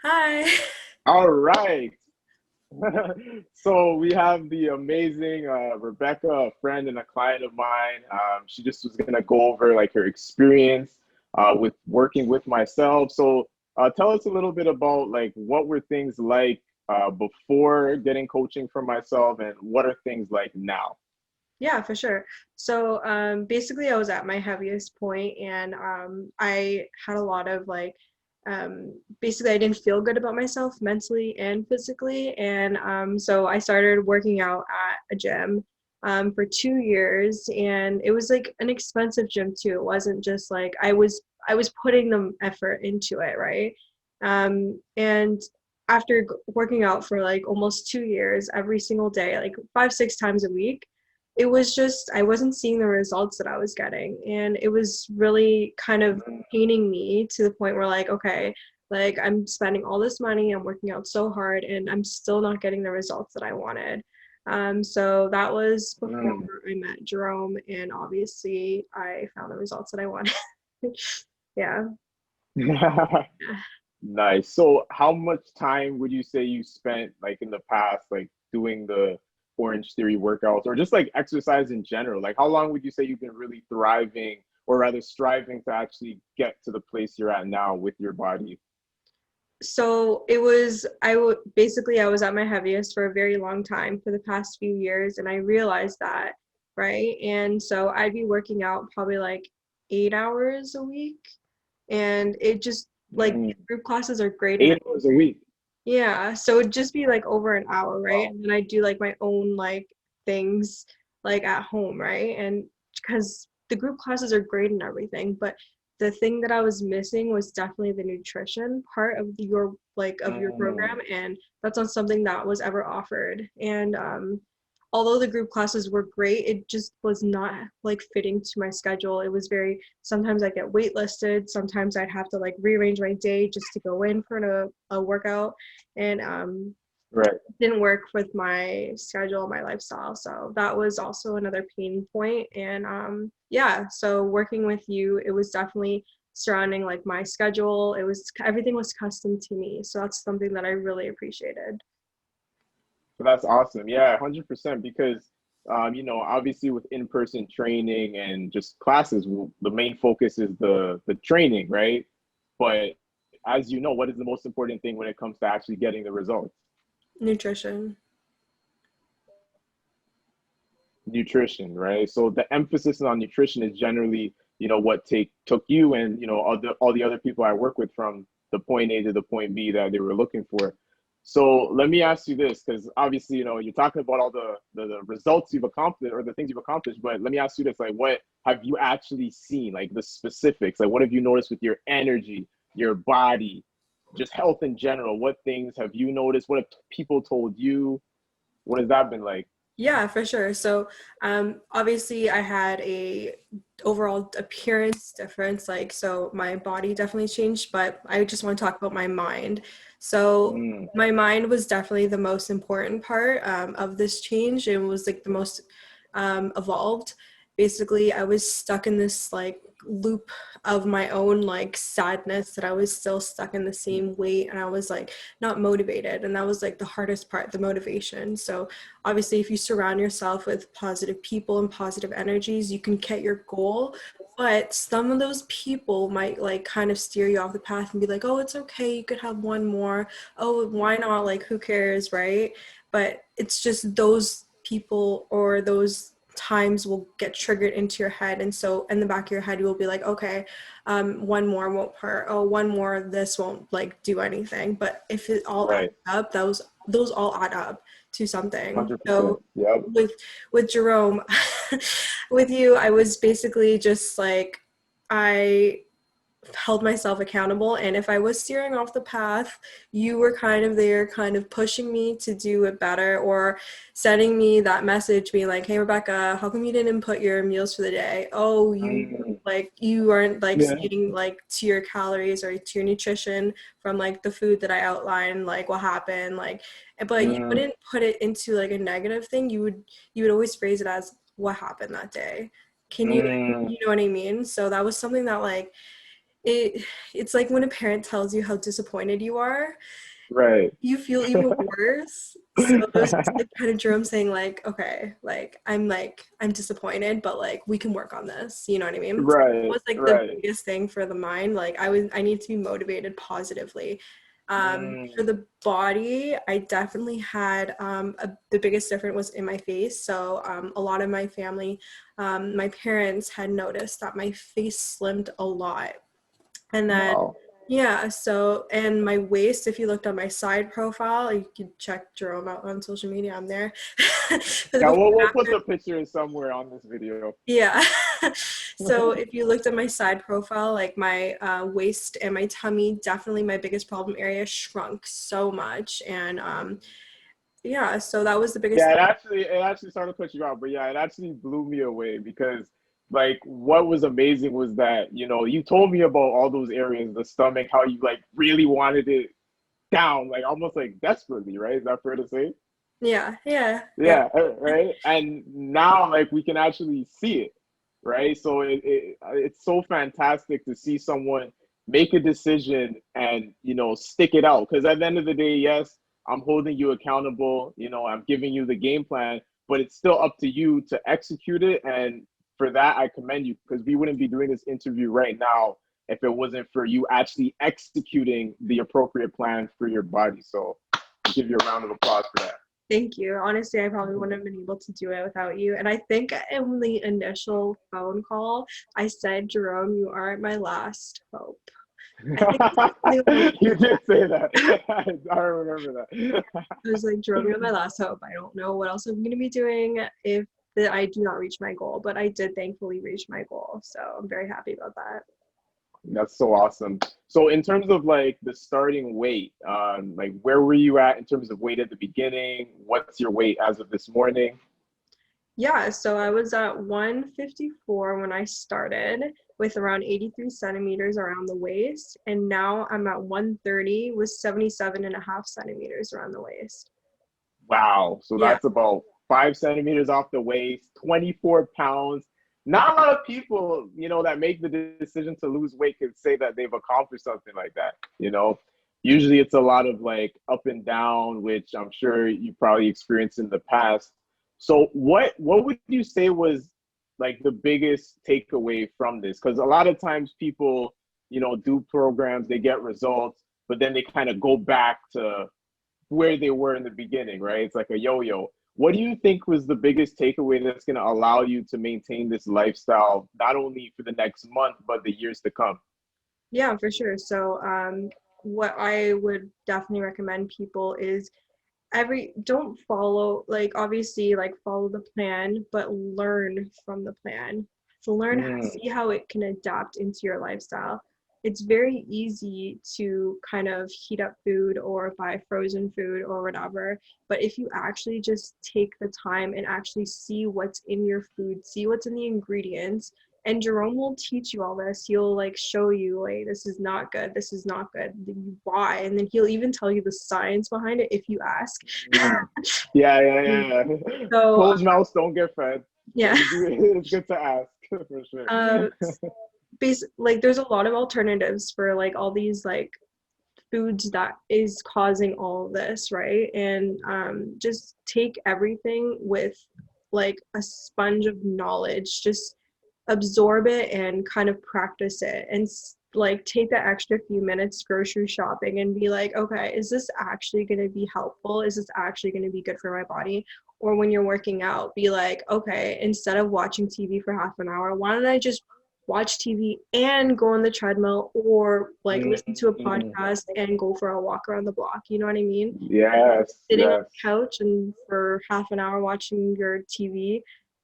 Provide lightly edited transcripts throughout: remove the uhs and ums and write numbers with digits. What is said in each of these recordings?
Hi. All right. So we have the amazing Rebecca, a friend and a client of mine. She just was gonna go over like her experience with working with myself. So tell us a little bit about like what were things like before getting coaching from myself, and what are things like now? Yeah, for sure. So, basically, I was at my heaviest point, and I had a lot of basically, I didn't feel good about myself mentally and physically, and so I started working out at a gym for 2 years, and it was like an expensive gym too. It wasn't just like I was putting the effort into it, right? And after working out for like almost 2 years, every single day, like 5, 6 times a week, it was just I wasn't seeing the results that I was getting, and it was really kind of paining me to the point where like, okay, like I'm spending all this money, I'm working out so hard, and I'm still not getting the results that I wanted. So that was before Mm. I met Jerome, and obviously I found the results that I wanted. Yeah. Nice. So, how much time would you say you spent like in the past, like doing the Orange Theory workouts or just like exercise in general? Like, how long would you say you've been really thriving or rather striving to actually get to the place you're at now with your body? So it was I would basically I was at my heaviest for a very long time for the past few years, and I realized that, right? And so I'd be working out probably like 8 hours a week, and it just like Mm. group classes are great, and 8 hours a week. yeah, so it'd just be like over an hour, right? Wow. And then I do like my own like things like at home, right? And because the group classes are great and everything, but the thing that I was missing was definitely the nutrition part of your Mm. program, and that's not something that was ever offered. And although the group classes were great, it just was not like fitting to my schedule. It was very sometimes I get waitlisted, sometimes I'd have to like rearrange my day just to go in for a workout, and Right. didn't work with my schedule, my lifestyle. So that was also another pain point. And yeah, so working with you, it was definitely surrounding like my schedule. It was everything was custom to me. So that's something that I really appreciated. So that's awesome. Yeah, 100%. Because, obviously with in-person training and just classes, the main focus is the training, right? But as you know, what is the most important thing when it comes to actually getting the results? Nutrition. Nutrition, right? So the emphasis on nutrition is generally, what took you and all the other people I work with from the point A to the point B that they were looking for. So let me ask you this, because obviously, you're talking about all the results you've accomplished or the things you've accomplished, but let me ask you this, like what have you actually seen? Like the specifics, like what have you noticed with your energy, your body, just health in general? What things have you noticed? What have people told you? What has that been like? Yeah, for sure. So, obviously, I had a overall appearance difference. Like, so my body definitely changed, but I just want to talk about my mind. So, Mm. my mind was definitely the most important part of this change, and was like the most evolved. Basically, I was stuck in this like loop of my own like sadness that I was still stuck in the same weight, and I was like not motivated, and that was like the hardest part, the motivation. So obviously if you surround yourself with positive people and positive energies, you can get your goal, but some of those people might like kind of steer you off the path and be like, oh, it's okay, you could have one more, oh, why not, like who cares, right? But it's just those people or those times will get triggered into your head, and so in the back of your head you will be like, okay, one more won't hurt, oh, one more this won't like do anything. But if it all adds Right. up, those all add up to something. 100%. So Yep. with Jerome, with you, I was basically just like I held myself accountable, and if I was steering off the path, you were kind of there kind of pushing me to do it better, or sending me that message being like, hey Rebecca, how come you didn't input your meals for the day? Oh, Mm. you aren't like Yeah. sticking like to your calories or to your nutrition from like the food that I outlined, like what happened, like, but you Mm. wouldn't put it into like a negative thing. You would always phrase it as what happened that day. Can you Mm. you know what I mean? So that was something that like it's like when a parent tells you how disappointed you are, Right. you feel even worse. So it was just like kind of Jerome saying like, okay, I'm disappointed, but like we can work on this. You know what I mean? So it Right. was like the Right. biggest thing for the mind. Like I need to be motivated positively. For Mm. the body, I definitely had the biggest difference was in my face. So a lot of my family, my parents had noticed that my face slimmed a lot. And then, Wow. yeah, so, and my waist, if you looked on my side profile, you could check Jerome out on social media, I'm there. For the Yeah, before we'll and put after, the picture somewhere on this video. yeah. So if you looked at my side profile, like my waist and my tummy, definitely my biggest problem area shrunk so much. And yeah, so that was the biggest Yeah, thing. it actually started to put you out, but yeah, it actually blew me away because like what was amazing was that, you told me about all those areas, the stomach, how you like really wanted it down, like almost like desperately, right? Is that fair to say? Yeah, yeah, yeah. Yeah, right. And now like we can actually see it, right? So it's so fantastic to see someone make a decision and stick it out. Because at the end of the day, yes, I'm holding you accountable. I'm giving you the game plan, but it's still up to you to execute it. And for that, I commend you because we wouldn't be doing this interview right now if it wasn't for you actually executing the appropriate plan for your body. So I'll give you a round of applause for that. Thank you. Honestly, I probably wouldn't have been able to do it without you. And I think in the initial phone call, I said, Jerome, you are my last hope. I think that's the only You did say that. I I remember that. was like, Jerome, you're my last hope. I don't know what else I'm going to be doing if I do not reach my goal, but I did thankfully reach my goal. So I'm very happy about that. That's so awesome. So in terms of like the starting weight, like where were you at in terms of weight at the beginning? What's your weight as of this morning? Yeah, so I was at 154 when I started with around 83 centimeters around the waist, and now I'm at 130 with 77 and a half centimeters around the waist. Wow. So Yeah. that's about 5 centimeters off the waist, 24 pounds. Not a lot of people, that make the decision to lose weight could say that they've accomplished something like that. Usually it's a lot of like up and down, which I'm sure you probably experienced in the past. So what would you say was like the biggest takeaway from this? Because a lot of times people, do programs, they get results, but then they kind of go back to where they were in the beginning, right? It's like a yo-yo. What do you think was the biggest takeaway that's going to allow you to maintain this lifestyle, not only for the next month, but the years to come? Yeah, for sure. So, what I would definitely recommend people is don't follow, like, obviously, like, follow the plan, but learn from the plan. So learn how, Mm, see how it can adapt into your lifestyle. It's very easy to kind of heat up food or buy frozen food or whatever, but if you actually just take the time and actually see what's in your food, see what's in the ingredients, and Jerome will teach you all this. He'll like show you like this is not good, this is not good, why, and then he'll even tell you the science behind it if you ask. mm. Yeah, yeah, yeah, yeah. So Closed mouths don't get fed. So yeah, you do. It's good to ask for sure. um, like there's a lot of alternatives for like all these like foods that is causing all of this, right? And just take everything with like a sponge of knowledge. Just absorb it and kind of practice it and like take that extra few minutes grocery shopping and be like, okay, is this actually going to be helpful? Is this actually going to be good for my body? Or when you're working out, be like, okay, instead of watching TV for half an hour, why don't I just watch TV and go on the treadmill or like listen to a Mm, podcast and go for a walk around the block? You know what I mean? yes, Sitting on yes. the couch and for half an hour watching your TV,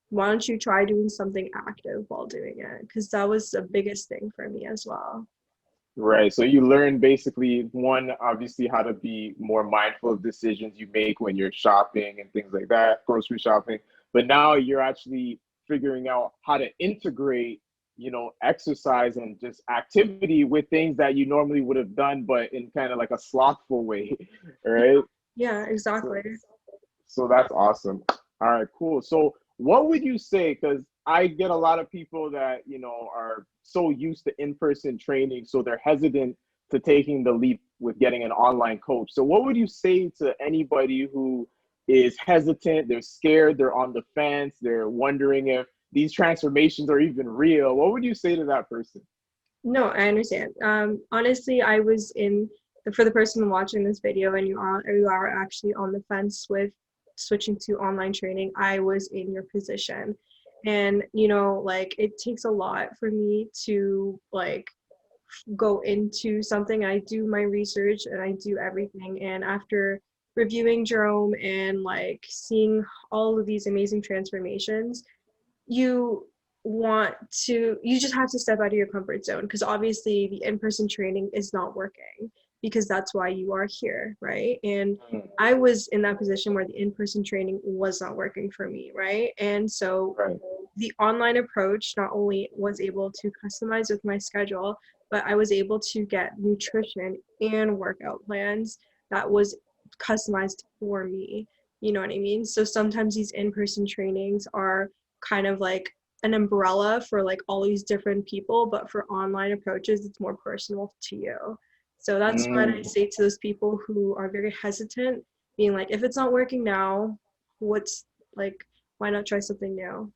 why don't you try doing something active while doing it? Because that was the biggest thing for me as well. Right. So you learn basically one, obviously, how to be more mindful of decisions you make when you're shopping and things like that, grocery shopping. But now you're actually figuring out how to integrate, exercise and just activity with things that you normally would have done, but in kind of like a slothful way, right? Yeah, So, exactly. so that's awesome. All right, cool. So what would you say? Because I get a lot of people that, you know, are so used to in-person training, so they're hesitant to taking the leap with getting an online coach. So what would you say to anybody who is hesitant, they're scared, they're on the fence, they're wondering if these transformations are even real? What would you say to that person? No, I understand. Honestly, I was in for the person watching this video, and you are actually on the fence with switching to online training. I was in your position, and like it takes a lot for me to like go into something. I do my research and I do everything, and after reviewing Jerome and like seeing all of these amazing transformations, you you just have to step out of your comfort zone, because obviously the in-person training is not working, because that's why you are here, right? And Mm, I was in that position where the in-person training was not working for me, right? And so right. the online approach not only was able to customize with my schedule, but I was able to get nutrition and workout plans that was customized for me. You know what I mean? So sometimes these in-person trainings are kind of like an umbrella for like all these different people, but for online approaches, it's more personal to you. So that's what I Mm. say to those people who are very hesitant, being like, if it's not working now, what's like, why not try something new?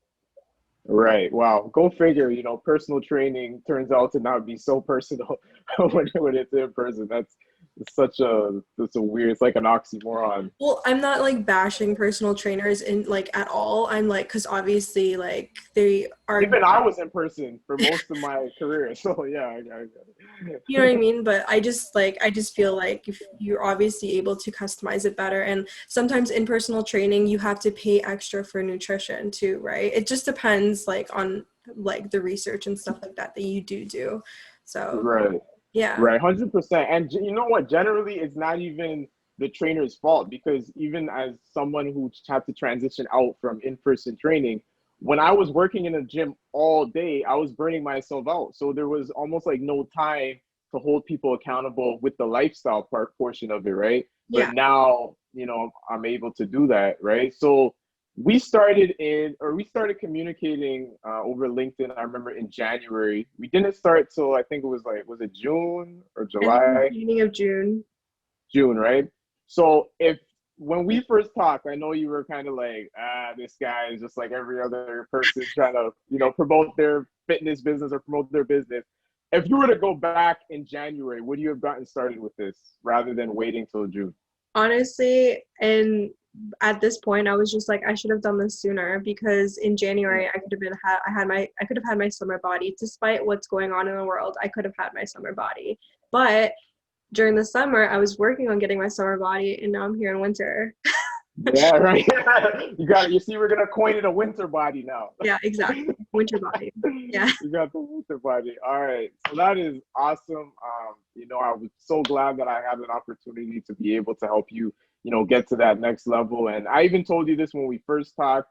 Right. Wow. Go figure. You know, personal training turns out to not be so personal when it's in person. That's a weird. It's like an oxymoron. Well, I'm not like bashing personal trainers in like at all. I'm like, because obviously, like they are, Even I was in person for most of my career, so yeah, I get you know what I mean? But I just feel like if you're obviously able to customize it better, and sometimes in personal training you have to pay extra for nutrition too, right? It just depends like on like the research and stuff like that that you do. So Right. yeah. Right, 100%. And you know what? Generally, it's not even the trainer's fault, because even as someone who had to transition out from in-person training, when I was working in a gym all day, I was burning myself out. So there was almost like no time to hold people accountable with the lifestyle portion of it, right? But Yeah. now, you know, I'm able to do that, right? So we started communicating over LinkedIn. I remember in January. We didn't start till I think it was like, was it June or I think the July? beginning of June. June, right? So if when we first talked, I know you were kind of like, this guy is just like every other person trying to, you know, promote their fitness business or promote their business. If you were to go back in January, would you have gotten started with this rather than waiting till June? Honestly, and at this point I was just like, I should have done this sooner, because in January I could have had my summer body. Despite what's going on in the world, I could have had my summer body. But during the summer I was working on getting my summer body, and now I'm here in winter. Yeah, right. You see, we're gonna coin it a winter body now. Yeah, exactly. Winter body. Yeah. You got the winter body. All right. So that is awesome. You know, I was so glad that I had an opportunity to be able to help you, you know, get to that next level. And I even told you this when we first talked.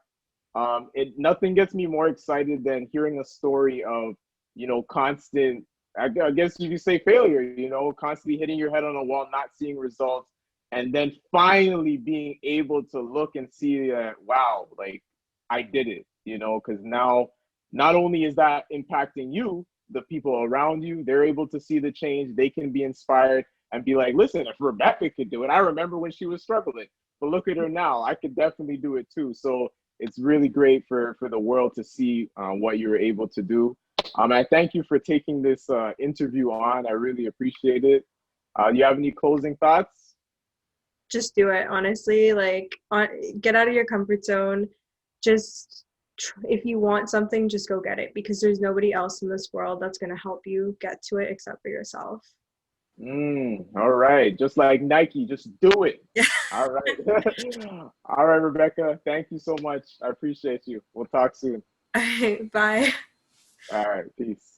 It nothing gets me more excited than hearing a story of, you know, constant, I guess you could say failure, you know, constantly hitting your head on a wall, not seeing results, and then finally being able to look and see that, wow, like I did it, you know, because now not only is that impacting you, the people around you, they're able to see the change, they can be inspired and be like, listen, if Rebecca could do it, I remember when she was struggling, but look at her now, I could definitely do it too. So it's really great for the world to see what you were able to do. I thank you for taking this interview on. I really appreciate it. Do you have any closing thoughts? Just do it, honestly. Like get out of your comfort zone. Just if you want something, just go get it, because there's nobody else in this world that's going to help you get to it except for yourself. All right. Just like Nike, just do it. Yeah. All right. All right, Rebecca. Thank you so much. I appreciate you. We'll talk soon. All right, bye. All right. Peace.